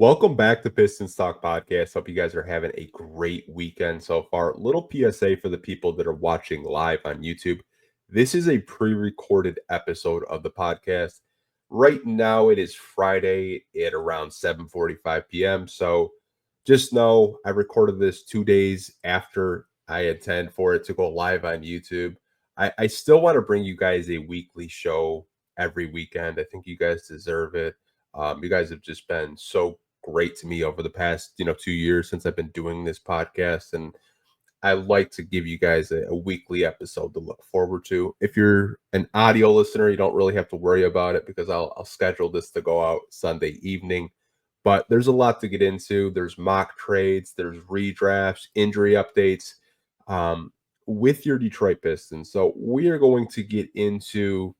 Welcome back to Pistons Talk Podcast. Hope you guys are having a great weekend so far. Little PSA for the people that are watching live on YouTube. This is a pre-recorded episode of the podcast. Right now it is Friday at around 7:45 p.m. So just know I recorded this 2 days after I intend for it to go live on YouTube. I still want to bring you guys a weekly show every weekend. I think you guys deserve it. You guys have just been so great to me over the past 2 years since I've been doing this podcast, and I like to give you guys a weekly episode to look forward to. If you're an audio listener, you don't really have to worry about it because I'll schedule this to go out Sunday evening. But there's a lot to get into. There's mock trades, there's redrafts, injury updates um, with your Detroit Pistons. So we are going to get into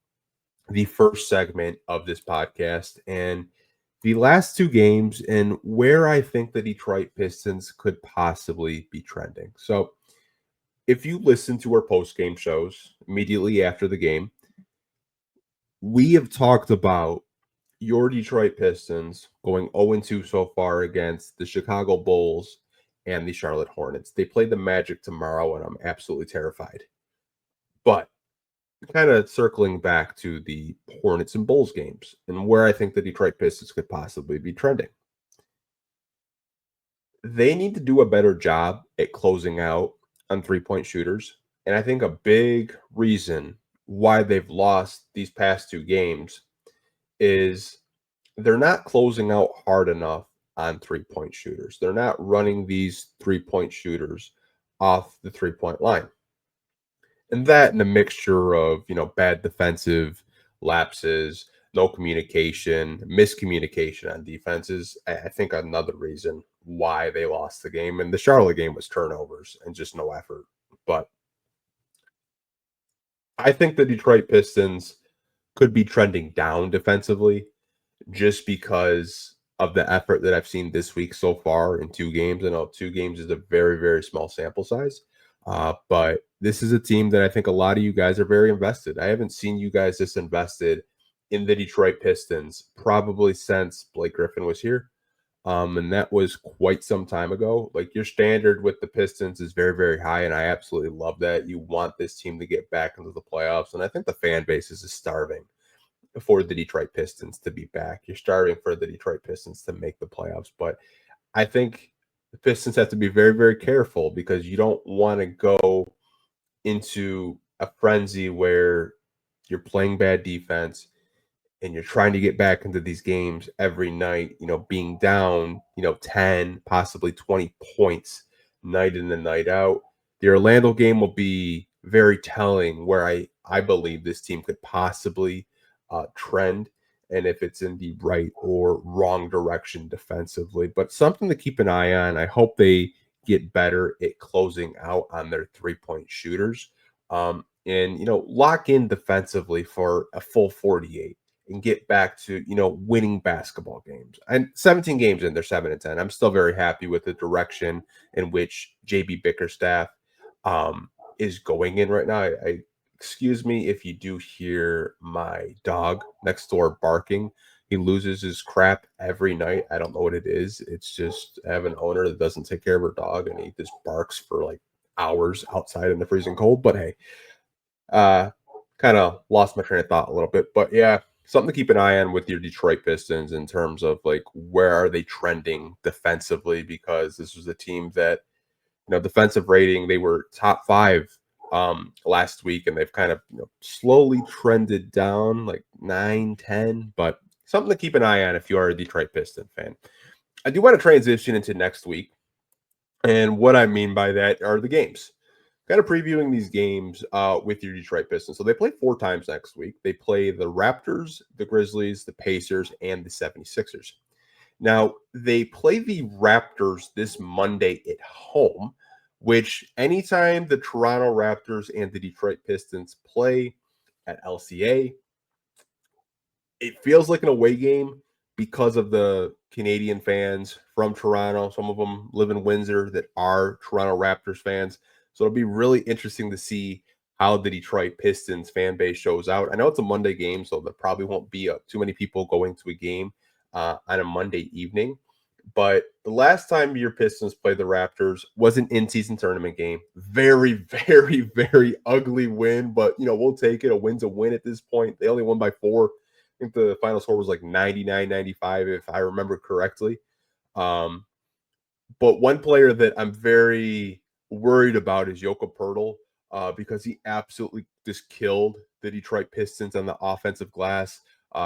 the first segment of this podcast and the last two games and where I think the Detroit Pistons could possibly be trending. So, if you listen to our post game shows immediately after the game, we have talked about your Detroit Pistons going 0-2 so far against the Chicago Bulls and the Charlotte Hornets. They play the Magic tomorrow, and I'm absolutely terrified. But kind of circling back to the Hornets and Bulls games and where I think the Detroit Pistons could possibly be trending. They need to do a better job at closing out on three-point shooters. And I think a big reason why they've lost these past two games is they're not closing out hard enough on three-point shooters. They're not running these three-point shooters off the three-point line. And that and a mixture of, bad defensive lapses, no communication, miscommunication on defenses. I think another reason why they lost the game. And the Charlotte game was turnovers and just no effort. But I think the Detroit Pistons could be trending down defensively just because of the effort that I've seen this week so far in two games. I know two games is a very, very small sample size. But this is a team that I think a lot of you guys are very invested. I haven't seen you guys this invested in the Detroit Pistons probably since Blake Griffin was here. And that was quite some time ago. Like your standard with the Pistons is very, very high. And I absolutely love that. You want this team to get back into the playoffs. And I think the fan base is starving for the Detroit Pistons to be back. You're starving for the Detroit Pistons to make the playoffs. But I think the Pistons have to be very, very careful because you don't want to go into a frenzy where you're playing bad defense and you're trying to get back into these games every night, being down, 10, possibly 20 points night in and night out. The Orlando game will be very telling where I believe this team could possibly trend and if it's in the right or wrong direction defensively. But something to keep an eye on. I hope they get better at closing out on their three-point shooters and, lock in defensively for a full 48 and get back to, winning basketball games. And 17 games in, they're 7-10. I'm still very happy with the direction in which JB Bickerstaff is going in right now. Excuse me if you do hear my dog next door barking. He loses his crap every night. I don't know what it is. It's just I have an owner that doesn't take care of her dog, and he just barks for like hours outside in the freezing cold. But hey, kind of lost my train of thought a little bit. But yeah, something to keep an eye on with your Detroit Pistons in terms of like where are they trending defensively, because this was a team that, defensive rating, they were top 5 last week, and they've kind of slowly trended down like 9-10, but something to keep an eye on if you are a Detroit Piston fan. I do want to transition into next week, and what I mean by that are the games. Kind of previewing these games with your Detroit Pistons. So they play 4 times next week. They play the Raptors, the Grizzlies, the Pacers, and the 76ers. Now, they play the Raptors this Monday at home, which anytime the Toronto Raptors and the Detroit Pistons play at LCA, it feels like an away game because of the Canadian fans from Toronto. Some of them live in Windsor that are Toronto Raptors fans. So it'll be really interesting to see how the Detroit Pistons fan base shows out. I know it's a Monday game, so there probably won't be too many people going to a game on a Monday evening. But the last time your Pistons played the Raptors was an in-season tournament game. Very, very, very ugly win, but we'll take it. A win's a win at this point. They only won by 4. I think the final score was like 99-95, if I remember correctly. But one player that I'm very worried about is Joko Poeltl, because he absolutely just killed the Detroit Pistons on the offensive glass.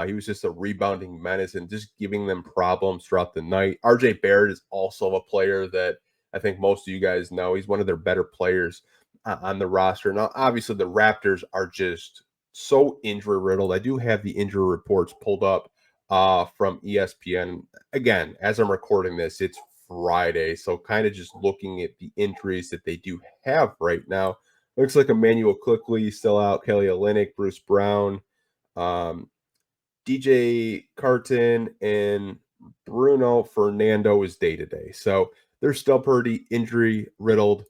He was just a rebounding menace and just giving them problems throughout the night. RJ Barrett is also a player that I think most of you guys know. He's one of their better players on the roster. Now, obviously, the Raptors are just so injury riddled. I do have the injury reports pulled up from ESPN. Again, as I'm recording this, it's Friday. So kind of just looking at the injuries that they do have right now. Looks like Emmanuel Quickley still out, Kelly Olynyk, Bruce Brown, DJ Carton, and Bruno Fernando is day-to-day. So they're still pretty injury riddled,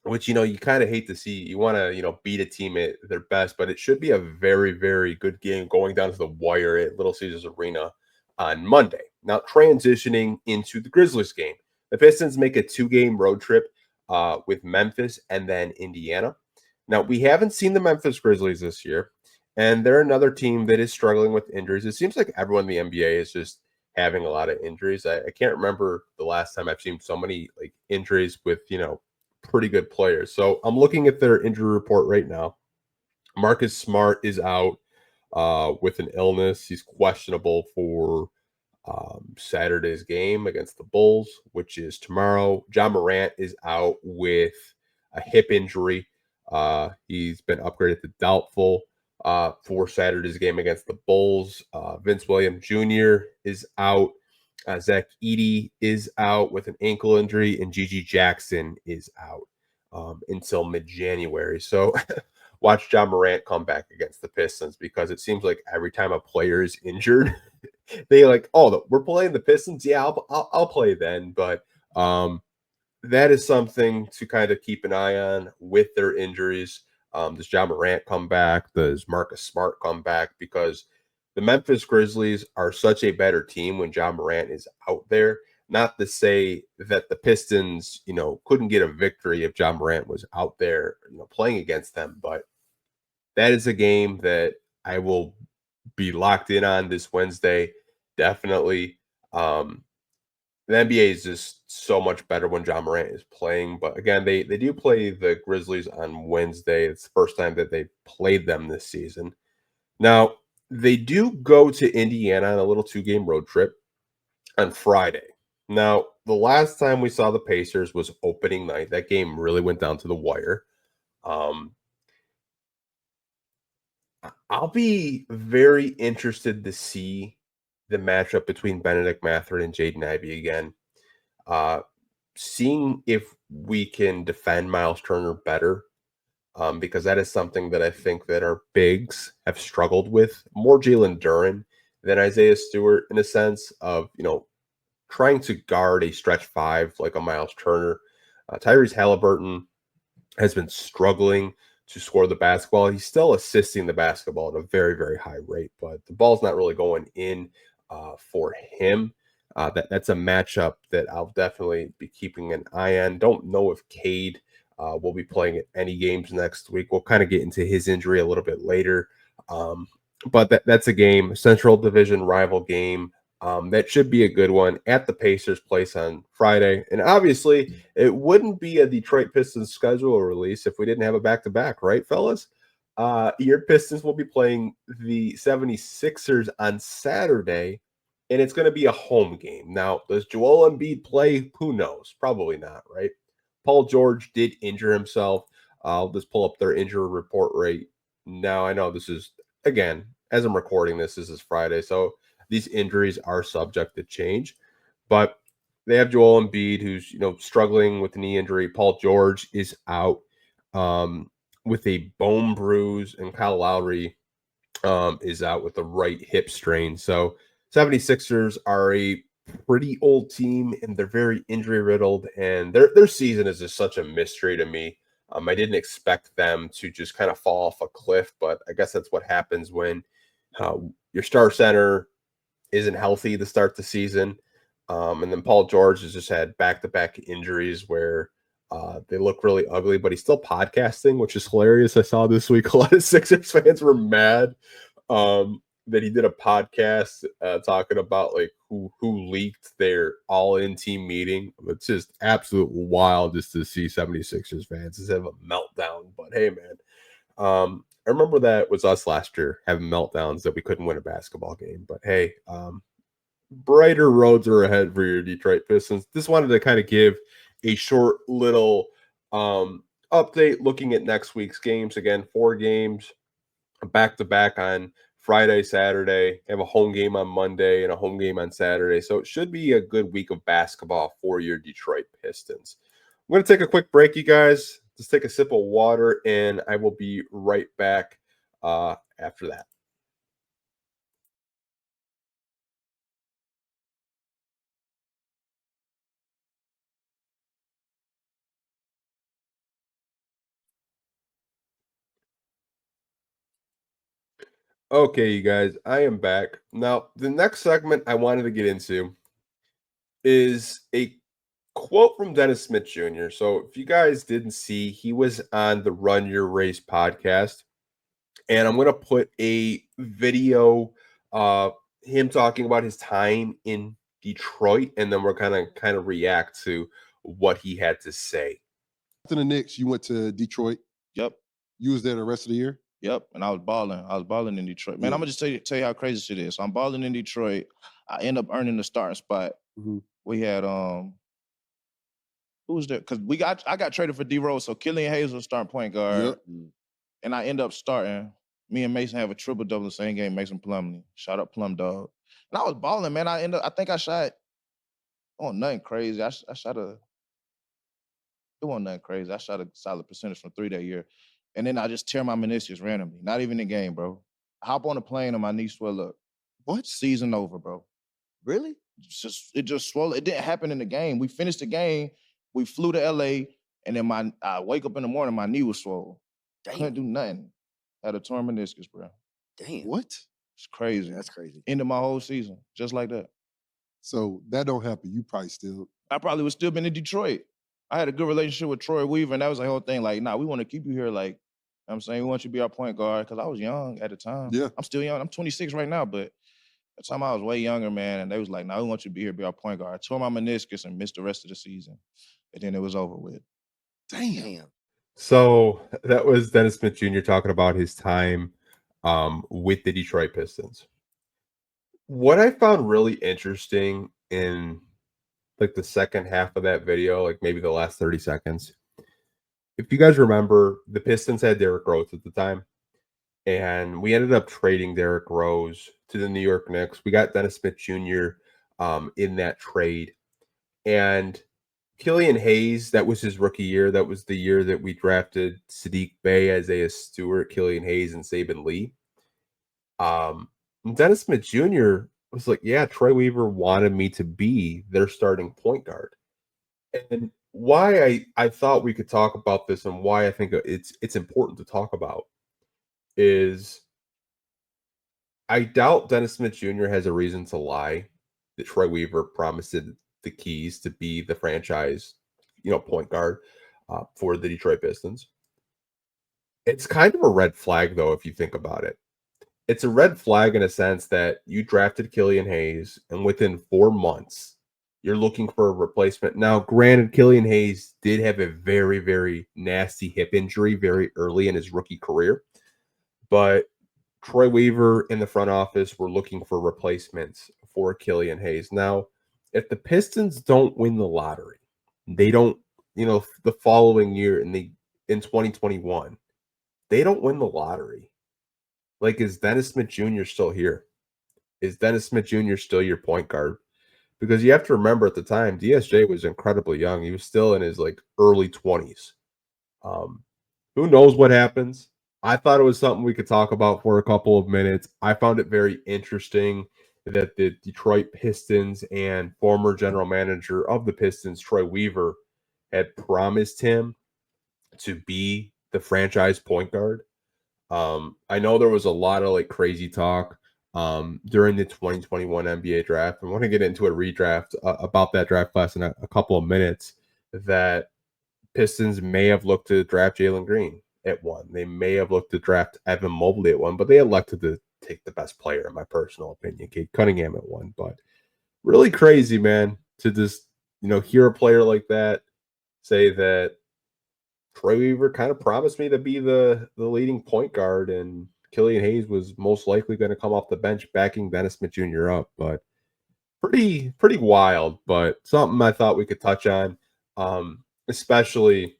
which, you kind of hate to see. You want to, beat a team at their best, but it should be a very, very good game going down to the wire at Little Caesars Arena on Monday. Now, transitioning into the Grizzlies game, the Pistons make a 2-game road trip with Memphis and then Indiana. Now, we haven't seen the Memphis Grizzlies this year, and they're another team that is struggling with injuries. It seems like everyone in the NBA is just having a lot of injuries. I can't remember the last time I've seen so many injuries with, pretty good players. So I'm looking at their injury report right now. Marcus Smart is out with an illness. He's questionable for Saturday's game against the Bulls, which is tomorrow. John Morant is out with a hip injury. He's been upgraded to doubtful for Saturday's game against the Bulls. Vince Williams Jr. is out. Zach Edey is out with an ankle injury, and Gigi Jackson is out until mid-January. So watch John Morant come back against the Pistons, because it seems like every time a player is injured, they we're playing the Pistons. Yeah, I'll play then. But that is something to kind of keep an eye on with their injuries. Does John Morant come back? Does Marcus Smart come back? Because the Memphis Grizzlies are such a better team when John Morant is out there. Not to say that the Pistons, couldn't get a victory if John Morant was out there, playing against them. But that is a game that I will be locked in on this Wednesday. Definitely. The NBA is just so much better when John Morant is playing. But again, they do play the Grizzlies on Wednesday. It's the first time that they've played them this season. Now, they do go to Indiana on a little 2-game road trip on Friday. Now, the last time we saw the Pacers was opening night. That game really went down to the wire. I'll be very interested to see the matchup between Benedict Mathurin and Jaden Ivey again. Seeing if we can defend Miles Turner better, because that is something that I think that our bigs have struggled with. More Jalen Duren than Isaiah Stewart, in a sense of, trying to guard a stretch 5 like a Miles Turner. Tyrese Halliburton has been struggling to score the basketball. He's still assisting the basketball at a very, very high rate, but the ball's not really going in for him. That's a matchup that I'll definitely be keeping an eye on. Don't know if Cade will be playing at any games next week. We'll kind of get into his injury a little bit later. But that's a game, Central Division rival game. That should be a good one at the Pacers' place on Friday. And obviously, it wouldn't be a Detroit Pistons schedule release if we didn't have a back-to-back, right, fellas? Your Pistons will be playing the 76ers on Saturday, and it's going to be a home game. Now, does Joel Embiid play? Who knows? Probably not, right? Paul George did injure himself. I'll just pull up their injury report right now. I know this is, again, as I'm recording this is Friday, so these injuries are subject to change. But they have Joel Embiid, who's struggling with a knee injury. Paul George is out with a bone bruise, and Kyle Lowry is out with a right hip strain. So 76ers are a pretty old team, and they're very injury riddled, and their season is just such a mystery to me. I didn't expect them to just kind of fall off a cliff, but I guess that's what happens when your star center isn't healthy to start the season. And then Paul George has just had back-to-back injuries where they look really ugly, but he's still podcasting, which is hilarious. I saw this week a lot of Sixers fans were mad that he did a podcast talking about like who leaked their all-in team meeting. It's just absolute wild just to see 76ers fans just have a meltdown. But hey, man, I remember that was us last year having meltdowns that we couldn't win a basketball game. But hey, brighter roads are ahead for your Detroit Pistons. Just wanted to kind of give a short little update looking at next week's games. Again, 4 games back to back on Friday, Saturday. Have a home game on Monday and a home game on Saturday. So it should be a good week of basketball for your Detroit Pistons. I'm going to take a quick break, you guys. Just take a sip of water, and I will be right back after that. Okay, you guys, I am back. Now, the next segment I wanted to get into is a quote from Dennis Smith Jr. So, if you guys didn't see, he was on the Run Your Race podcast, and I'm going to put a video, him talking about his time in Detroit, and then we're kind of react to what he had to say. After the Knicks, you went to Detroit. Yep. You was there the rest of the year? Yep. And I was balling. I was balling in Detroit. Man, Yeah. I'm gonna just tell you how crazy shit is. So I'm balling in Detroit. I end up earning the starting spot. Mhm. We had who was there? Because I got traded for D Rose, so Killian Hayes was starting point guard. Yep. And I end up starting. Me and Mason have a triple-double the same game, Mason Plumlee. Shout out Plum Dog. And I was balling, man. I think I shot, nothing crazy. I shot it wasn't nothing crazy. I shot a solid percentage from 3 that year. And then I just tear my meniscus randomly. Not even in game, bro. I hop on a plane and my knee swell up. What? Season over, bro. Really? It just swelled. It didn't happen in the game. We finished the game. We flew to LA, and then I wake up in the morning, my knee was swollen. Couldn't Damn. do nothing. Had a torn meniscus, bro. Damn. What? It's crazy. That's crazy. Ended my whole season, just like that. So that don't happen. You probably still. I probably would still been in Detroit. I had a good relationship with Troy Weaver, and that was the whole thing. Like, nah, we want to keep you here. Like, you know what I'm saying, we want you to be our point guard, because I was young at the time. Yeah. I'm still young. I'm 26 right now, but at the time I was way younger, man. And they was like, nah, we want you to be here, be our point guard. I tore my meniscus and missed the rest of the season. And then it was over with. Damn. So that was Dennis Smith Jr. talking about his time with the Detroit Pistons. What I found really interesting in like the second half of that video, like maybe the last 30 seconds, if you guys remember, the Pistons had Derrick Rose at the time, and we ended up trading Derrick Rose to the New York Knicks. We got Dennis Smith Jr. In that trade, and Killian Hayes, that was his rookie year. That was the year that we drafted Sadiq Bey, Isaiah Stewart, Killian Hayes, and Saban Lee. Dennis Smith Jr. was like, yeah, Troy Weaver wanted me to be their starting point guard. And why I thought we could talk about this and why I think it's important to talk about is I doubt Dennis Smith Jr. has a reason to lie that Troy Weaver promised the keys to be the franchise, point guard for the Detroit Pistons. It's kind of a red flag, though, if you think about it. It's a red flag in a sense that you drafted Killian Hayes, and within 4 months, you're looking for a replacement. Now, granted, Killian Hayes did have a very, very nasty hip injury very early in his rookie career, but Troy Weaver in the front office were looking for replacements for Killian Hayes. Now, if the Pistons don't win the lottery, they don't, the following year in 2021, they don't win the lottery. Like, is Dennis Smith Jr. still here? Is Dennis Smith Jr. still your point guard? Because you have to remember at the time, DSJ was incredibly young. He was still in his early 20s. Who knows what happens? I thought it was something we could talk about for a couple of minutes. I found it very interesting that the Detroit Pistons and former general manager of the Pistons, Troy Weaver, had promised him to be the franchise point guard. I know there was a lot of crazy talk during the 2021 NBA draft. I want to get into a redraft about that draft class in a couple of minutes. That Pistons may have looked to draft Jalen Green at 1. They may have looked to draft Evan Mobley at 1, but they elected to take the best player, in my personal opinion, Cade Cunningham at 1. But really crazy, man, to just, hear a player like that say that Troy Weaver kind of promised me to be the leading point guard, and Killian Hayes was most likely going to come off the bench backing Dennis Smith Jr. up. But pretty wild, but something I thought we could touch on, especially,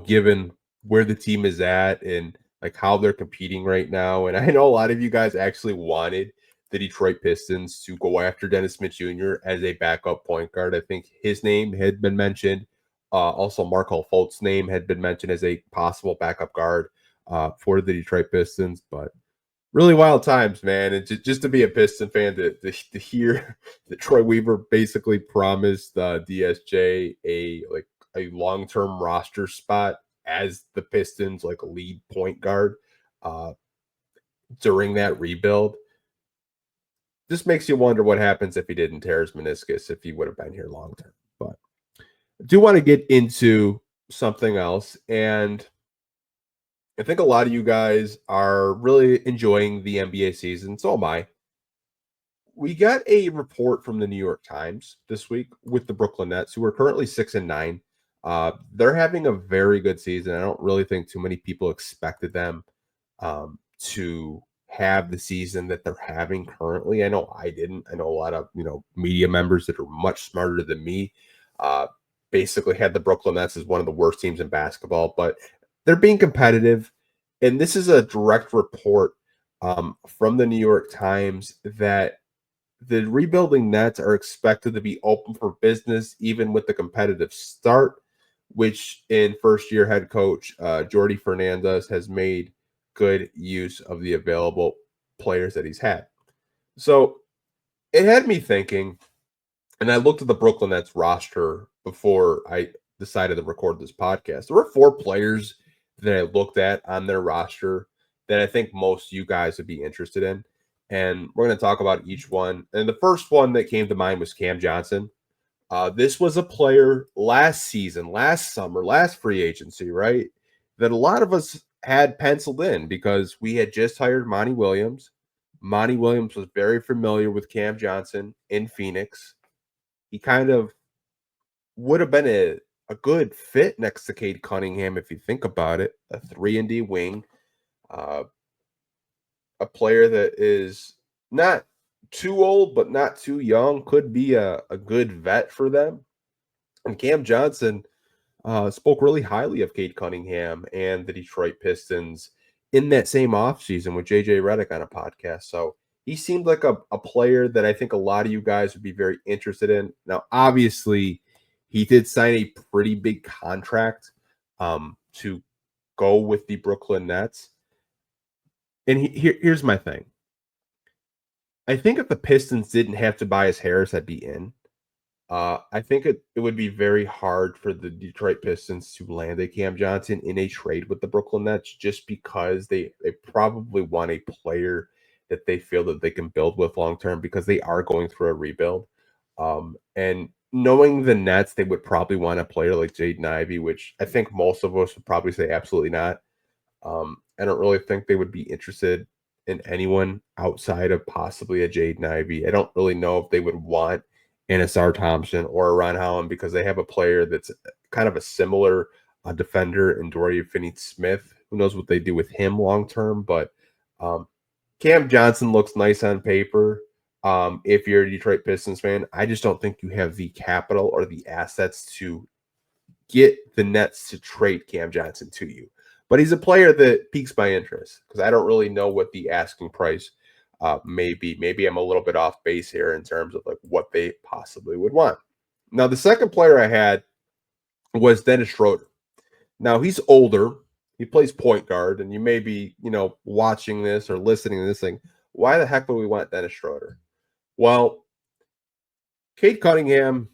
given where the team is at and like how they're competing right now. And I know a lot of you guys actually wanted the Detroit Pistons to go after Dennis Smith Jr. as a backup point guard. I think his name had been mentioned. Also, Markelle Fultz's name had been mentioned as a possible backup guard for the Detroit Pistons. But really wild times, man. And just to be a Piston fan, to hear that Troy Weaver basically promised DSJ a long-term roster spot as the Pistons lead point guard during that rebuild. Just makes you wonder what happens if he didn't tear his meniscus, if he would have been here long term. But I do want to get into something else, and I think a lot of you guys are really enjoying the NBA season. So am I. We got a report from the New York Times this week with the Brooklyn Nets, who are currently 6-9. They're having a very good season. I don't really think too many people expected them to have the season that they're having currently. I know I didn't. I know a lot of media members that are much smarter than me basically had the Brooklyn Nets as one of the worst teams in basketball, but they're being competitive. And this is a direct report from the New York Times that the rebuilding Nets are expected to be open for business even with the competitive start, which in first-year head coach Jordi Fernandez has made good use of the available players that he's had. So it had me thinking, and I looked at the Brooklyn Nets roster before I decided to record this podcast. There were 4 players that I looked at on their roster that I think most of you guys would be interested in. And we're going to talk about each one. And the first one that came to mind was Cam Johnson. This was a player last season, last summer, last free agency, right? That a lot of us had penciled in because we had just hired Monty Williams. Monty Williams was very familiar with Cam Johnson in Phoenix. He kind of would have been a good fit next to Cade Cunningham if you think about it. A 3-and-D wing. A player that is not too old but not too young, could be a good vet for them. And Cam Johnson spoke really highly of Cade Cunningham and the Detroit Pistons in that same offseason with JJ Redick on a podcast. So he seemed like a player that I think a lot of you guys would be very interested in. Now, obviously, he did sign a pretty big contract to go with the Brooklyn Nets. And here's my thing. I think if the Pistons didn't have Tobias Harris, I'd be in. I think it would be very hard for the Detroit Pistons to land a Cam Johnson in a trade with the Brooklyn Nets just because they probably want a player that they feel that they can build with long-term because they are going through a rebuild. And knowing the Nets, they would probably want a player like Jaden Ivey, which I think most of us would probably say absolutely not. I don't really think they would be interested in anyone outside of possibly a Jaden Ivey. I don't really know if they would want Anasar Thompson or Ron Holland because they have a player that's kind of a similar defender in Dorian Finney-Smith. Who knows what they do with him long term? But Cam Johnson looks nice on paper. If you're a Detroit Pistons fan, I just don't think you have the capital or the assets to get the Nets to trade Cam Johnson to you. But he's a player that piques my interest because I don't really know what the asking price may be. Maybe I'm a little bit off base here in terms of like what they possibly would want. Now, the second player I had was Dennis Schroder. Now, he's older. He plays point guard, and you may be, watching this or listening to this thing. Why the heck would we want Dennis Schroder? Well, Cade Cunningham,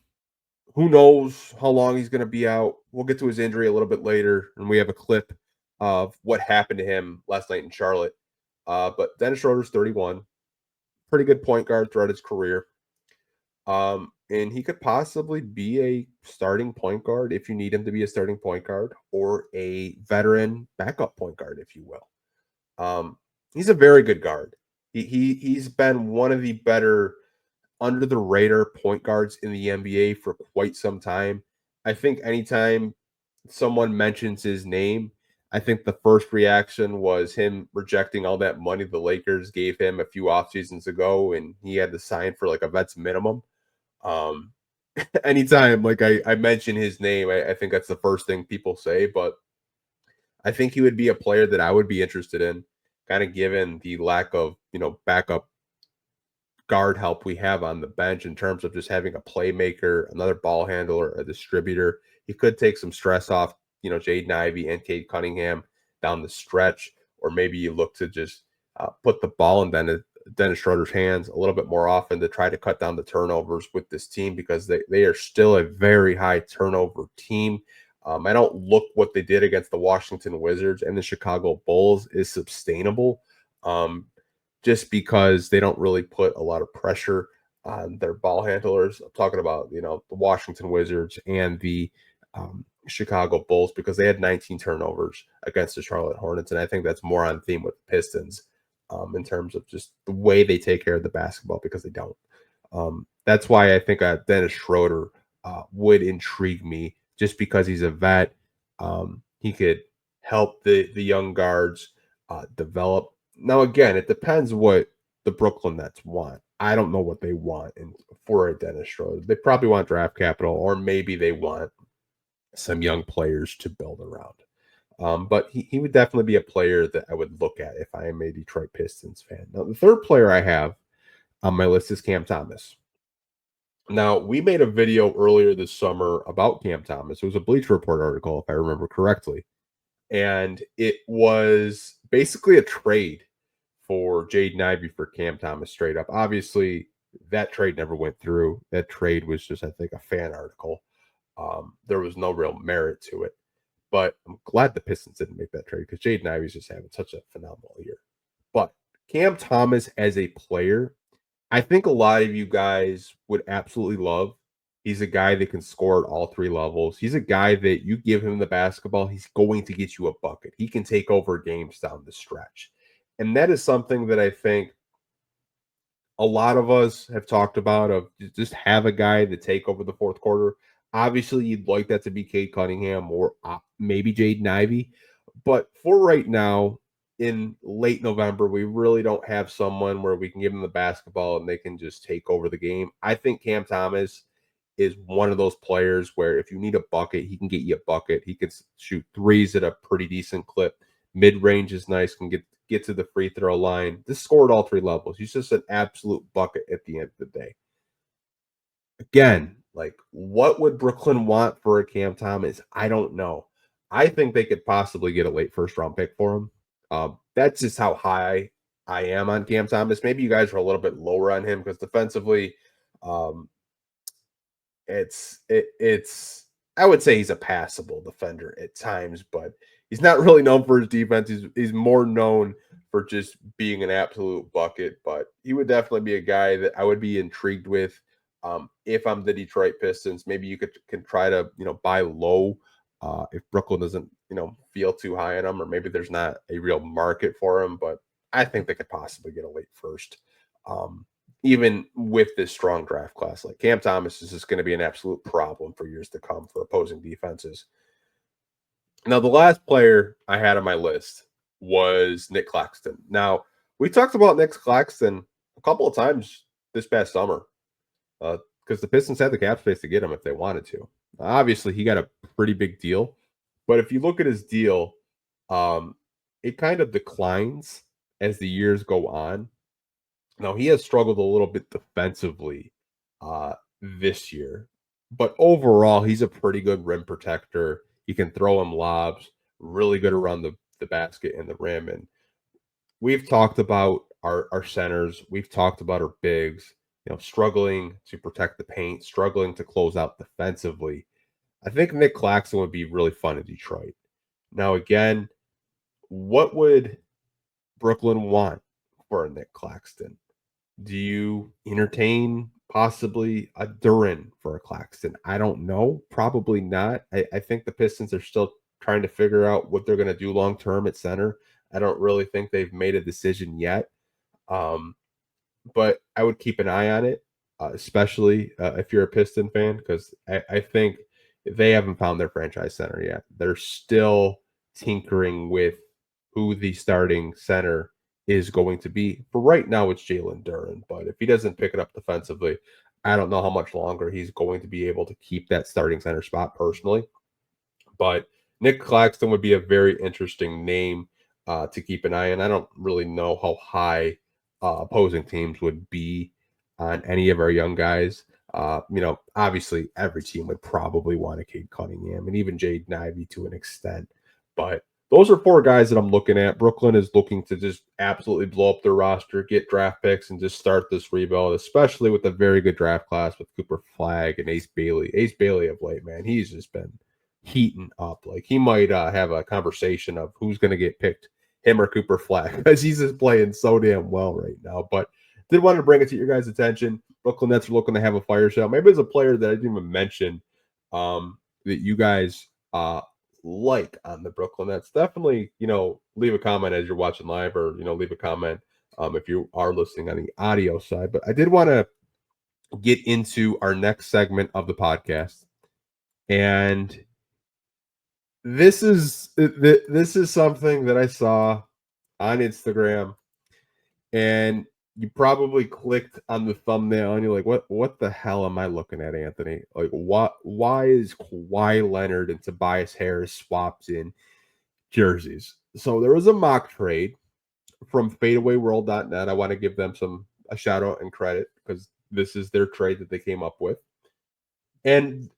who knows how long he's going to be out. We'll get to his injury a little bit later, and we have a clip of what happened to him last night in Charlotte. But Dennis Schroder's 31. pretty good point guard throughout his career. And he could possibly be a starting point guard if you need him to be a starting point guard, or a veteran backup point guard, if you will. He's a very good guard. He's been one of the better under the radar point guards in the NBA for quite some time. I think anytime someone mentions his name, I think the first reaction was him rejecting all that money the Lakers gave him a few off seasons ago, and he had to sign for like a vet's minimum. Um, anytime like I mention his name, I think that's the first thing people say. But I think he would be a player that I would be interested in, kind of given the lack of backup guard help we have on the bench in terms of just having a playmaker, another ball handler, a distributor. He could take some stress off, Jaden Ivey and Cade Cunningham down the stretch, or maybe you look to just put the ball in Dennis Schroder's hands a little bit more often to try to cut down the turnovers with this team, because they are still a very high turnover team. I don't look what they did against the Washington Wizards and the Chicago Bulls is sustainable. Just because they don't really put a lot of pressure on their ball handlers. I'm talking about, the Washington Wizards and the Chicago Bulls, because they had 19 turnovers against the Charlotte Hornets. And I think that's more on theme with the Pistons in terms of just the way they take care of the basketball, because they don't. That's why I think Dennis Schroder would intrigue me, just because he's a vet. He could help the young guards develop. Now, again, it depends what the Brooklyn Nets want. I don't know what they want for a Dennis Schroder. They probably want draft capital, or maybe they want some young players to build around. But he would definitely be a player that I would look at if I am a Detroit Pistons fan. Now, the third player I have on my list is Cam Thomas. Now, we made a video earlier this summer about Cam Thomas. It was a Bleacher Report article, if I remember correctly. And it was basically a trade for Jaden Ivey for Cam Thomas straight up. Obviously, that trade never went through. That trade was just, I think, a fan article. There was no real merit to it. But I'm glad the Pistons didn't make that trade, because Jaden Ivey's just having such a phenomenal year. But Cam Thomas as a player, I think a lot of you guys would absolutely love. He's a guy that can score at all three levels. He's a guy that you give him the basketball, he's going to get you a bucket. He can take over games down the stretch. And that is something that I think a lot of us have talked about, of just have a guy to take over the fourth quarter. Obviously, you'd like that to be Cade Cunningham or maybe Jaden Ivey. But for right now, in late November, we really don't have someone where we can give them the basketball and they can just take over the game. I think Cam Thomas is one of those players where if you need a bucket, he can get you a bucket. He can shoot threes at a pretty decent clip. Mid-range is nice, can get to the free throw line. This scored all three levels. He's just an absolute bucket at the end of the day. Again, like, what would Brooklyn want for a Cam Thomas? I don't know. I think they could possibly get a late first-round pick for him. That's just how high I am on Cam Thomas. Maybe you guys are a little bit lower on him, because defensively, it's I would say he's a passable defender at times, but he's not really known for his defense. He's more known for just being an absolute bucket. But he would definitely be a guy that I would be intrigued with. If I'm the Detroit Pistons, maybe you can try to buy low if Brooklyn doesn't feel too high on him, or maybe there's not a real market for him. But I think they could possibly get a late first. Even with this strong draft class, like Cam Thomas is just going to be an absolute problem for years to come for opposing defenses. Now, the last player I had on my list was Nick Claxton. Now, we talked about Nick Claxton a couple of times this past summer, because the Pistons had the cap space to get him if they wanted to. Obviously, he got a pretty big deal, but if you look at his deal, it kind of declines as the years go on. Now, he has struggled a little bit defensively this year, but overall, he's a pretty good rim protector. You can throw him lobs, really good around the basket and the rim. And we've talked about our centers. We've talked about our bigs, struggling to protect the paint, struggling to close out defensively. I think Nick Claxton would be really fun in Detroit. Now, again, what would Brooklyn want for a Nick Claxton? Do you entertain possibly a Duran for a Claxton? I don't know. Probably not. I think the Pistons are still trying to figure out what they're going to do long term at center. I don't really think they've made a decision yet. Um, but I would keep an eye on it, especially if you're a Piston fan, because I think they haven't found their franchise center yet. They're still tinkering with who the starting center is going to be. For right now, it's Jalen Duren, but if he doesn't pick it up defensively, I don't know how much longer he's going to be able to keep that starting center spot personally. But Nick Claxton would be a very interesting name to keep an eye on. I don't really know how high opposing teams would be on any of our young guys. Obviously every team would probably want a Cade Cunningham and even Jaden Ivey to an extent. But those are 4 guys that I'm looking at. Brooklyn is looking to just absolutely blow up their roster, get draft picks, and just start this rebuild, especially with a very good draft class with Cooper Flagg and Ace Bailey. Ace Bailey of late, man, he's just been heating up. Like he might have a conversation of who's going to get picked, him or Cooper Flagg, because he's just playing so damn well right now. But did want to bring it to your guys' attention. Brooklyn Nets are looking to have a fire sale. Maybe it's a player that I didn't even mention that you guys like on the Brooklyn Nets. Definitely, leave a comment as you're watching live, or leave a comment if you are listening on the audio side. But I did want to get into our next segment of the podcast, and this is something that I saw on Instagram, and you probably clicked on the thumbnail and you're like, what the hell am I looking at, Anthony? Like, why is Kawhi Leonard and Tobias Harris swapped in jerseys? So there was a mock trade from fadeawayworld.net. I want to give them a shout out and credit because this is their trade that they came up with. And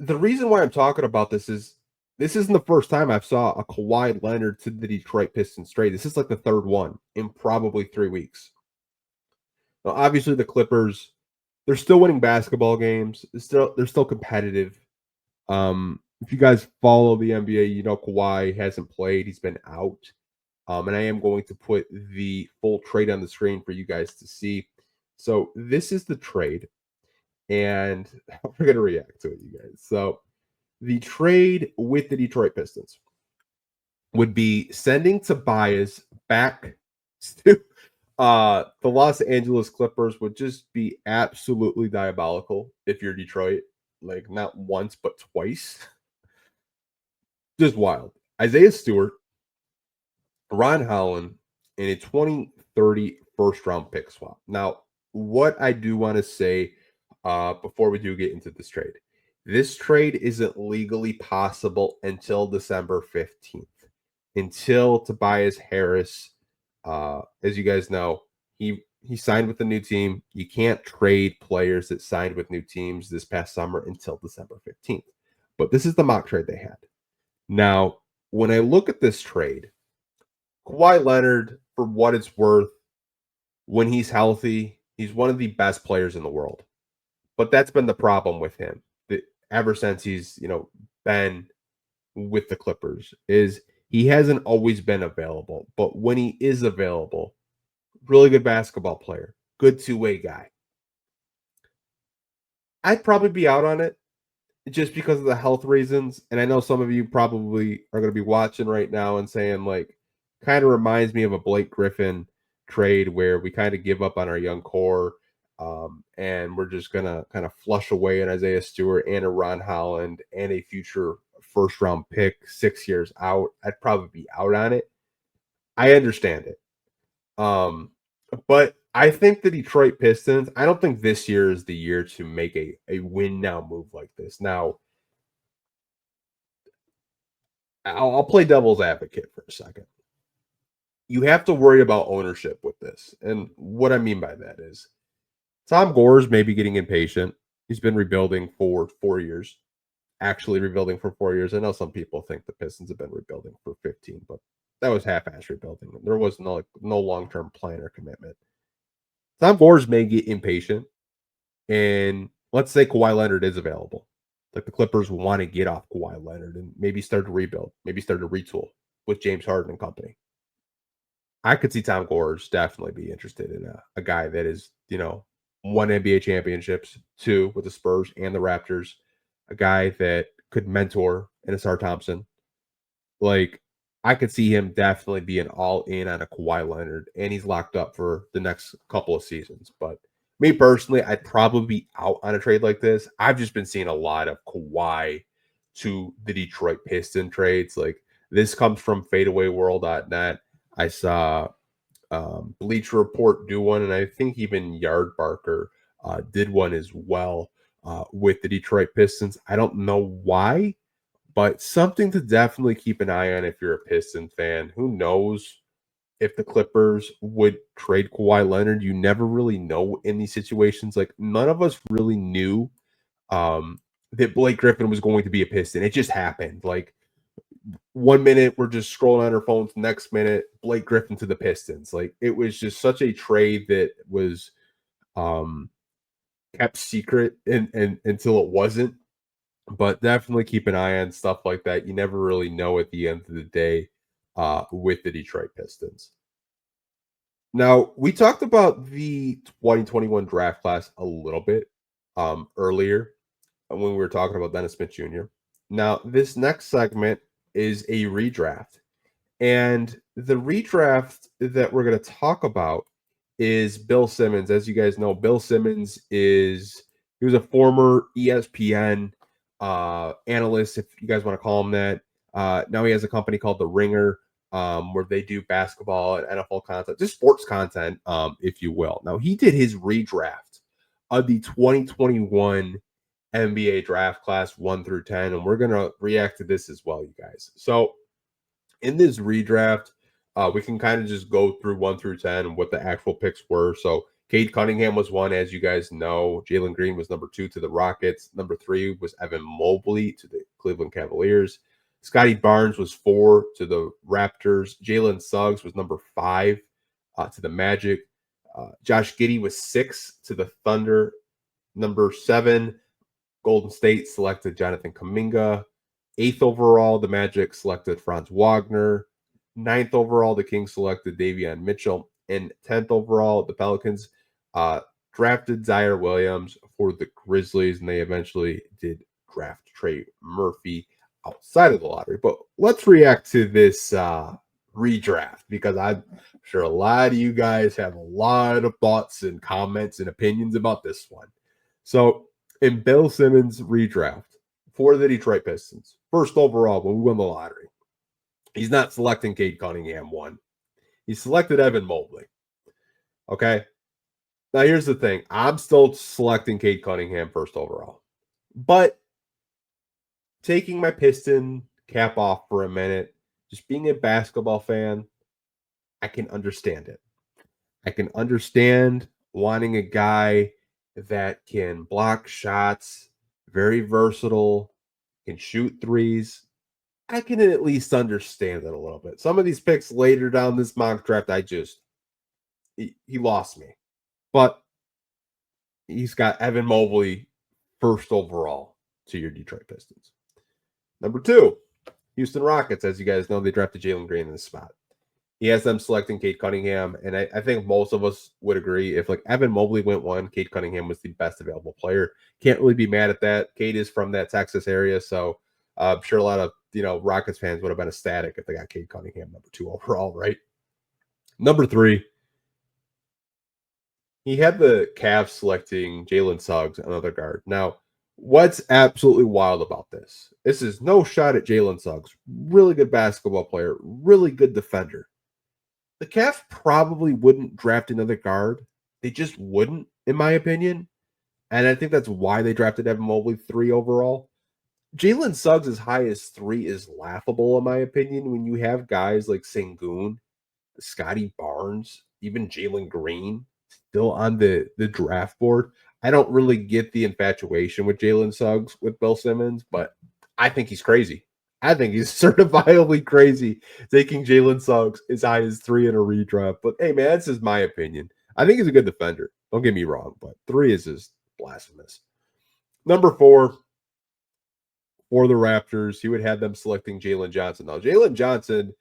the reason why I'm talking about this isn't the first time I've saw a Kawhi Leonard to the Detroit Pistons trade. This is like the third one in probably 3 weeks. Now, obviously, the Clippers, they're still winning basketball games. They're still competitive. If you guys follow the NBA, you know Kawhi hasn't played. He's been out. And I am going to put the full trade on the screen for you guys to see. So this is the trade. And we're going to react to it, you guys. So the trade with the Detroit Pistons would be sending Tobias back to the Los Angeles Clippers. Would just be absolutely diabolical if you're Detroit. Like, not once, but twice. Just wild. Isaiah Stewart, Ron Holland, and a 2030 first-round pick swap. Now, what I do want to say before we do get into this trade, this trade isn't legally possible until December 15th. Until Tobias Harris, as you guys know, he signed with a new team. You can't trade players that signed with new teams this past summer until December 15th. But this is the mock trade they had. Now, when I look at this trade, Kawhi Leonard, for what it's worth, when he's healthy, he's one of the best players in the world. But that's been the problem with him ever since he's, been with the Clippers, is he hasn't always been available. But when he is available, really good basketball player, good two-way guy. I'd probably be out on it just because of the health reasons. And I know some of you probably are going to be watching right now and saying, like, kind of reminds me of a Blake Griffin trade where we kind of give up on our young core. And we're just going to kind of flush away an Isaiah Stewart and a Ron Holland and a future first-round pick 6 years out. I'd probably be out on it. I understand it. But I think the Detroit Pistons, I don't think this year is the year to make a win-now move like this. Now, I'll play devil's advocate for a second. You have to worry about ownership with this. And what I mean by that is Tom Gore's maybe getting impatient. He's been rebuilding for 4 years. Actually rebuilding for 4 years. I know some people think the Pistons have been rebuilding for 15, but that was half-ass rebuilding. There was no long-term plan or commitment. Tom Gore's may get impatient. And let's say Kawhi Leonard is available. Like the Clippers want to get off Kawhi Leonard and maybe start to rebuild, maybe start to retool with James Harden and company. I could see Tom Gores definitely be interested in a guy that is, won NBA championships, 2 with the Spurs and the Raptors, a guy that could mentor in a Sar Thompson. Like, I could see him definitely being all in on a Kawhi Leonard, and he's locked up for the next couple of seasons. But me personally, I'd probably be out on a trade like this. I've just been seeing a lot of Kawhi to the Detroit Piston trades. Like, this comes from fadeawayworld.net. I saw Bleacher Report do one, and I think even Yardbarker did one as well with the Detroit Pistons. I don't know why, but something to definitely keep an eye on if you're a Piston fan. Who knows if the Clippers would trade Kawhi Leonard? You never really know in these situations. Like, none of us really knew that Blake Griffin was going to be a Piston. It just happened. Like, 1 minute we're just scrolling on our phones, next minute Blake Griffin to the Pistons. Like, it was just such a trade that was kept secret and until it wasn't. But definitely keep an eye on stuff like that. You never really know at the end of the day with the Detroit Pistons. Now, we talked about the 2021 draft class a little bit earlier when we were talking about Dennis Smith Jr. Now, this next segment is a redraft. And the redraft that we're going to talk about is Bill Simmons. As you guys know, Bill Simmons he was a former ESPN analyst, if you guys want to call him that. Now he has a company called The Ringer, where they do basketball and NFL content, just sports content, if you will. Now, he did his redraft of the 2021 NBA draft class 1 through 10, and we're going to react to this as well, you guys. So in this redraft, we can kind of just go through 1 through 10 and what the actual picks were. So Cade Cunningham was 1, as you guys know. Jalen Green was number 2 to the Rockets. Number 3 was Evan Mobley to the Cleveland Cavaliers. Scotty Barnes was 4 to the Raptors. Jalen Suggs was number 5 to the Magic. Josh Giddey was 6 to the Thunder. Number 7, Golden State selected Jonathan Kuminga. 8th overall, the Magic selected Franz Wagner. 9th overall, the Kings selected Davion Mitchell. And 10th overall, the Pelicans drafted Zaire Williams for the Grizzlies, and they eventually did draft Trey Murphy outside of the lottery. But let's react to this redraft, because I'm sure a lot of you guys have a lot of thoughts and comments and opinions about this one. So in Bill Simmons' redraft for the Detroit Pistons, first overall, when we won the lottery, he's not selecting Cade Cunningham 1. He selected Evan Mobley. Okay. Now, here's the thing. I'm still selecting Cade Cunningham first overall. But taking my Piston cap off for a minute, just being a basketball fan, I can understand it. I can understand wanting a guy that can block shots, very versatile, can shoot threes. I can at least understand it a little bit. Some of these picks later down this mock draft, he lost me. But he's got Evan Mobley first overall to your Detroit Pistons. Number 2, Houston Rockets. As you guys know, they drafted Jalen Green in this spot. He has them selecting Cade Cunningham, and I think most of us would agree if Evan Mobley went 1, Cade Cunningham was the best available player. Can't really be mad at that. Cade is from that Texas area, so I'm sure a lot of Rockets fans would have been ecstatic if they got Cade Cunningham number 2 overall, right? Number 3, he had the Cavs selecting Jalen Suggs, another guard. Now, what's absolutely wild about this? This is no shot at Jalen Suggs. Really good basketball player, really good defender. The Cavs probably wouldn't draft another guard. They just wouldn't, in my opinion. And I think that's why they drafted Evan Mobley 3 overall. Jalen Suggs as high as 3 is laughable, in my opinion, when you have guys like Sengun, Scotty Barnes, even Jalen Green still on the draft board. I don't really get the infatuation with Jalen Suggs with Bill Simmons, but I think he's crazy. I think he's certifiably crazy taking Jalen Suggs as high as 3 in a redraft. But hey, man, this is my opinion. I think he's a good defender. Don't get me wrong, but 3 is just blasphemous. Number 4, for the Raptors, he would have them selecting Jalen Johnson. Now, Jalen Johnson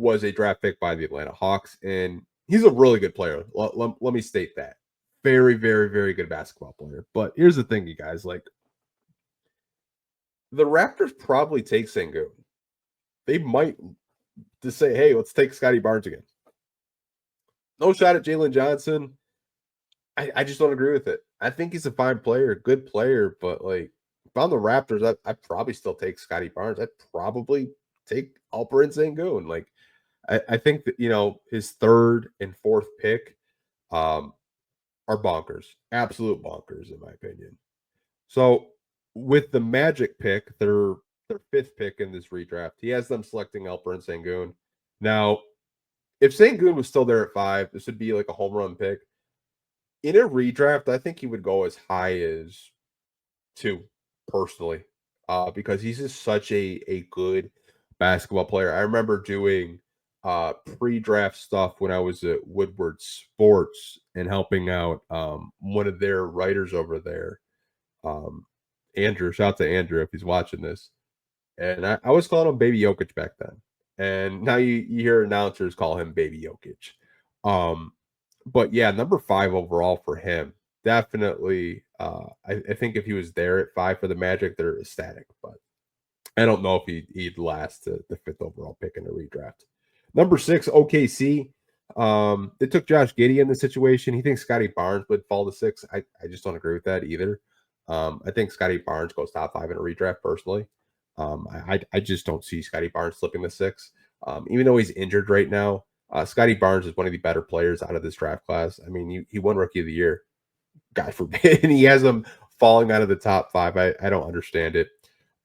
was a draft pick by the Atlanta Hawks, and he's a really good player. Let me state that. Very, very, very good basketball player. But here's the thing, you guys. Like, the Raptors probably take Sengun. They might just say, hey, let's take Scotty Barnes again. No shot at Jalen Johnson. I just don't agree with it. I think he's a fine player, good player, but like if I'm the Raptors, I'd probably still take Scotty Barnes. I'd probably take Alperen Sengun. Like I think that his third and fourth pick are bonkers, absolute bonkers in my opinion. So with the Magic pick, their fifth pick in this redraft, he has them selecting Alperen Sengun. Now, if Sengun was still there at 5, this would be like a home run pick. In a redraft, I think he would go as high as 2, personally, because he's just such a good basketball player. I remember doing pre-draft stuff when I was at Woodward Sports and helping out one of their writers over there, Andrew. Shout out to Andrew if he's watching this. And I was calling him Baby Jokic back then. And now you hear announcers call him Baby Jokic. But yeah, number 5 overall for him. Definitely. I think if he was there at 5 for the Magic, they're ecstatic. But I don't know if he'd last the 5th overall pick in the redraft. Number 6, OKC. They took Josh Giddey in the situation. He thinks Scotty Barnes would fall to 6. I just don't agree with that either. I think Scotty Barnes goes top 5 in a redraft personally. I just don't see Scotty Barnes slipping the 6. Even though he's injured right now, Scotty Barnes is one of the better players out of this draft class. I mean, he won Rookie of the Year. God forbid. And he has him falling out of the top 5. I don't understand it.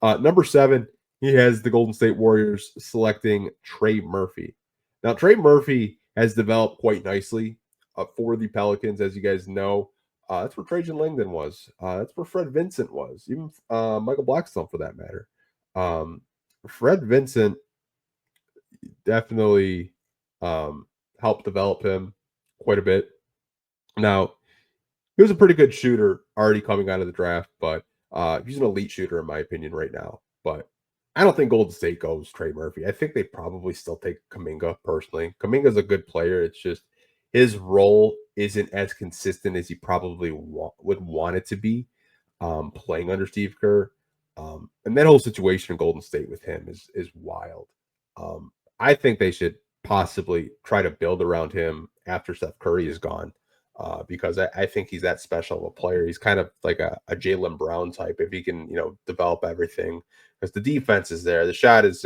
Number 7, he has the Golden State Warriors selecting Trey Murphy. Now, Trey Murphy has developed quite nicely for the Pelicans, as you guys know. That's where Trajan Langdon was. That's where Fred Vincent was. Even Michael Blackstone, for that matter. Fred Vincent definitely helped develop him quite a bit. Now, he was a pretty good shooter already coming out of the draft, but he's an elite shooter in my opinion right now. But I don't think Golden State goes Trey Murphy. I think they probably still take Kuminga personally. Kuminga's a good player. It's just his role isn't as consistent as he probably would want it to be playing under Steve Kerr. And that whole situation in Golden State with him is wild. I think they should possibly try to build around him after Steph Curry is gone, because I think he's that special of a player. He's kind of like a Jaylen Brown type if he can, develop everything. Because the defense is there, the shot is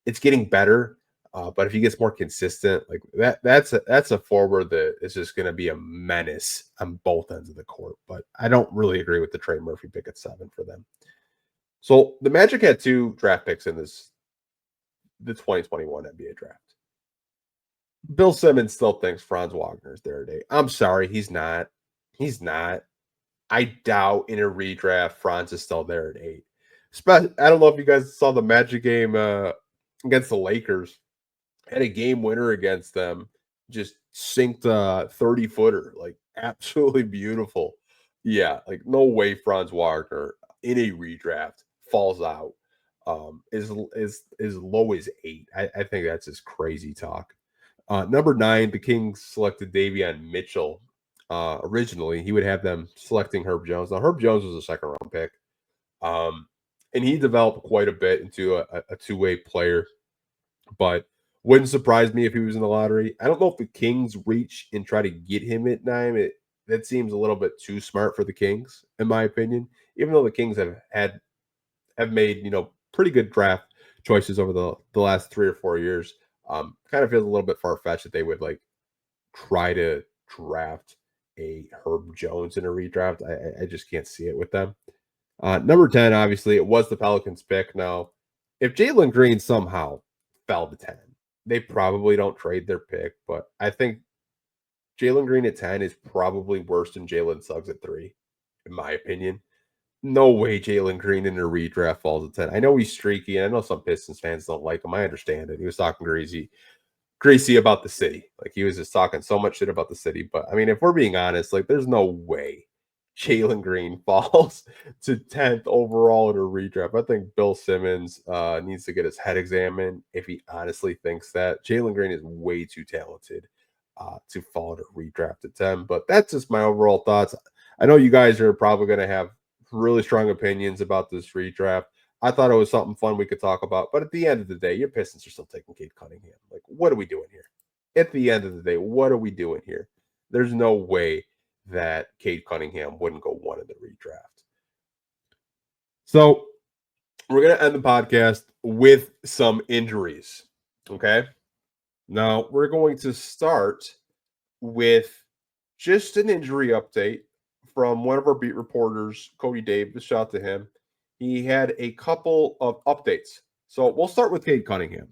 it's getting better. But if he gets more consistent, like that's a forward that is just going to be a menace on both ends of the court. But I don't really agree with the Trey Murphy pick at 7 for them. So the Magic had 2 draft picks in the 2021 NBA draft. Bill Simmons still thinks Franz Wagner is there today. I'm sorry, he's not. He's not. I doubt in a redraft Franz is still there at 8. I don't know if you guys saw the Magic game against the Lakers. Had a game winner against them. Just sinked a 30-footer. Like, absolutely beautiful. Yeah, like no way Franz Wagner in a redraft falls out as low as 8. I think that's just crazy talk. Number 9, the Kings selected Davion Mitchell. Originally, he would have them selecting Herb Jones. Now, Herb Jones was a second-round pick. And he developed quite a bit into a two-way player. But wouldn't surprise me if he was in the lottery. I don't know if the Kings reach and try to get him at 9. That seems a little bit too smart for the Kings, in my opinion. Even though the Kings have made, pretty good draft choices over the last 3 or 4 years. Kind of feels a little bit far-fetched that they would like try to draft a Herb Jones in a redraft. I just can't see it with them. Number 10, obviously, it was the Pelicans pick. Now, if Jalen Green somehow fell to 10, they probably don't trade their pick, but I think Jalen Green at 10 is probably worse than Jalen Suggs at 3, in my opinion. No way Jalen Green in a redraft falls at 10. I know he's streaky, and I know some Pistons fans don't like him. I understand it. He was talking greasy about the city. Like, he was just talking so much shit about the city. But, I mean, if we're being honest, like, there's no way Jalen Green falls to 10th overall in a redraft. I think Bill Simmons needs to get his head examined if he honestly thinks that. Jalen Green is way too talented to fall to redraft at 10. But that's just my overall thoughts. I know you guys are probably going to have really strong opinions about this redraft. I thought it was something fun we could talk about. But at the end of the day, your Pistons are still taking Cade Cunningham. Like, what are we doing here? At the end of the day, what are we doing here? There's no way that Cade Cunningham wouldn't go one in the redraft. So we're going to end the podcast with some injuries. Okay. Now we're going to start with just an injury update from one of our beat reporters, Cody Davis. Shout out to him. He had a couple of updates. So we'll start with Cade Cunningham.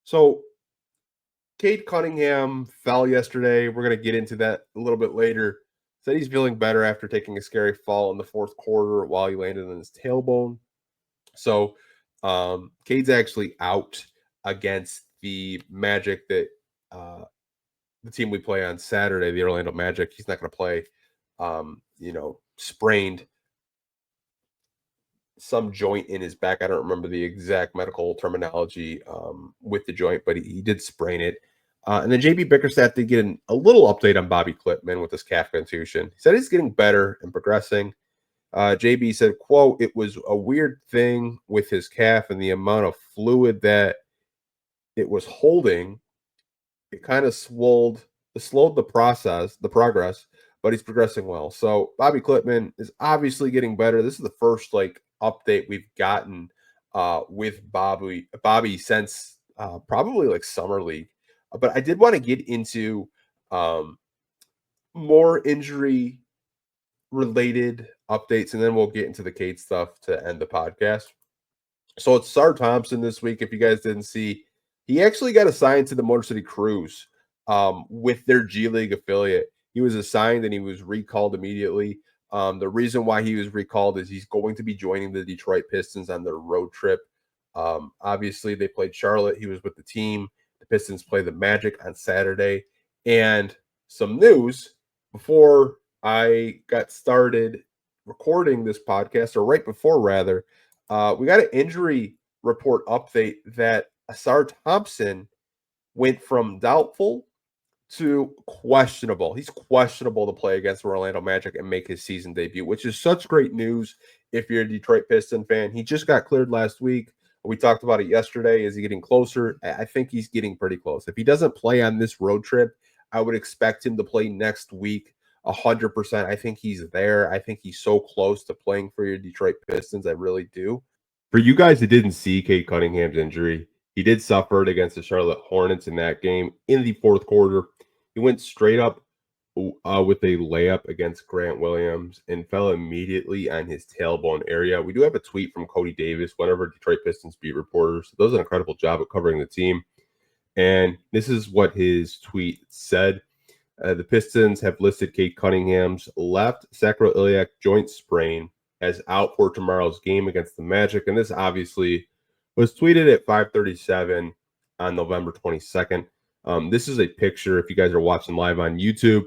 So Cade Cunningham fell yesterday. We're going to get into that a little bit later. Said he's feeling better after taking a scary fall in the fourth quarter while he landed on his tailbone. So Cade's actually out against the Magic that the team we play on Saturday, the Orlando Magic. He's not going to play, sprained some joint in his back. I don't remember the exact medical terminology with the joint, but he did sprain it. And then JB Bickerstaff did get a little update on Bobby Klippman with his calf contusion. He said he's getting better and progressing. JB said, quote, "It was a weird thing with his calf and the amount of fluid that it was holding. It kind of slowed the progress, but he's progressing well." So Bobby Klippman is obviously getting better. This is the first update we've gotten with Bobby since probably summer league. But I did want to get into more injury related updates, and then we'll get into the Cade stuff to end the podcast. So it's Sar Thompson this week. If you guys didn't see, he actually got assigned to the Motor City Cruise with their G League affiliate. He was assigned and he was recalled immediately. The reason why he was recalled is he's going to be joining the Detroit Pistons on their road trip. Obviously, they played Charlotte. He was with the team. The Pistons play the Magic on Saturday. And some news before I got started recording this podcast, or right before rather, we got an injury report update that Sar Thompson went from doubtful to questionable. He's questionable to play against the Orlando Magic and make his season debut, which is such great news if you're a Detroit Piston fan. He just got cleared last week. We talked about it yesterday. Is he getting closer? I think he's getting pretty close. If he doesn't play on this road trip, I would expect him to play next week 100%. I think he's there. I think he's so close to playing for your Detroit Pistons. I really do. For you guys that didn't see Cade Cunningham's injury, he did suffer it against the Charlotte Hornets in that game in the fourth quarter. He went straight up with a layup against Grant Williams and fell immediately on his tailbone area. We do have a tweet from Cody Davis, one of our Detroit Pistons beat reporters. Does an incredible job at covering the team. And this is what his tweet said. The Pistons have listed Cade Cunningham's left sacroiliac joint sprain as out for tomorrow's game against the Magic. And this obviously was tweeted at 5:37 on November 22nd. This is a picture, if you guys are watching live on YouTube,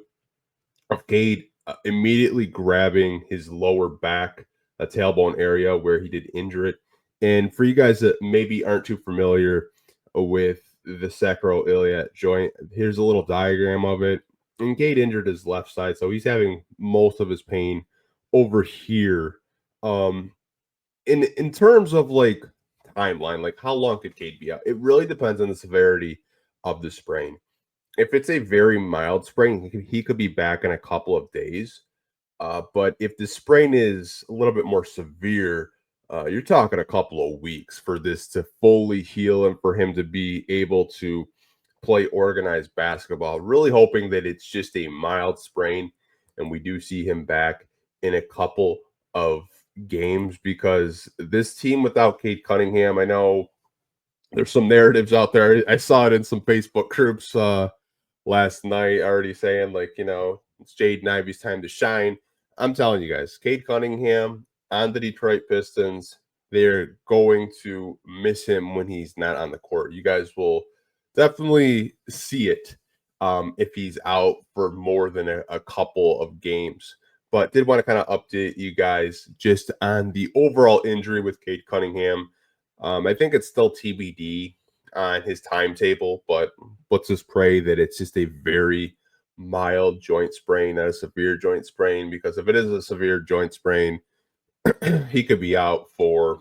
of Cade immediately grabbing his lower back, tailbone area where he did injure it. And for you guys that maybe aren't too familiar with the sacroiliac joint, here's a little diagram of it. And Cade injured his left side, so he's having most of his pain over here. In terms of timeline, how long could Cade be out? It really depends on the severity of the sprain. If it's a very mild sprain, he could be back in a couple of days. But if the sprain is a little bit more severe, you're talking a couple of weeks for this to fully heal and for him to be able to play organized basketball. Really hoping that it's just a mild sprain and we do see him back in a couple of games, because this team without Cade Cunningham, I know there's some narratives out there. I saw it in some Facebook groups last night already saying it's Jaden Ivey's time to shine. I'm telling you guys, Cade Cunningham on the Detroit Pistons, they're going to miss him when he's not on the court. You guys will definitely see it if he's out for more than a couple of games. but did want to kind of update you guys just on the overall injury with Cade Cunningham. I think it's still TBD on his timetable, but let's just pray that it's just a very mild joint sprain, not a severe joint sprain, because if it is a severe joint sprain, he could be out for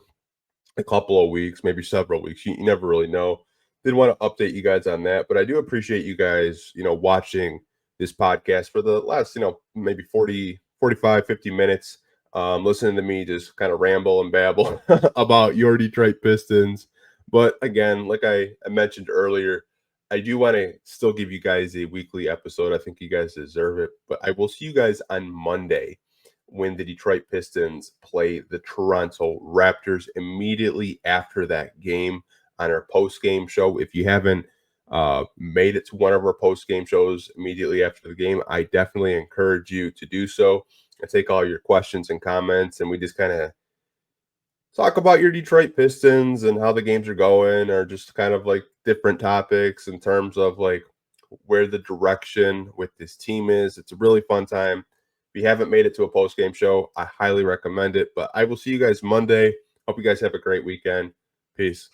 a couple of weeks, maybe several weeks. You never really know. Didn't want to update you guys on that, but I do appreciate you guys, watching this podcast for the last, maybe 40, 45, 50 minutes, listening to me just kind of ramble and babble about your Detroit Pistons. But again, like I mentioned earlier, I do want to still give you guys a weekly episode. I think you guys deserve it. But I will see you guys on Monday when the Detroit Pistons play the Toronto Raptors immediately after that game on our post-game show. If you haven't made it to one of our post-game shows immediately after the game, I definitely encourage you to do so. I take all your questions and comments, and we just kind of talk about your Detroit Pistons and how the games are going, or just kind of like different topics in terms of like where the direction with this team is. It's a really fun time. If you haven't made it to a post-game show, I highly recommend it. But I will see you guys Monday. Hope you guys have a great weekend. Peace.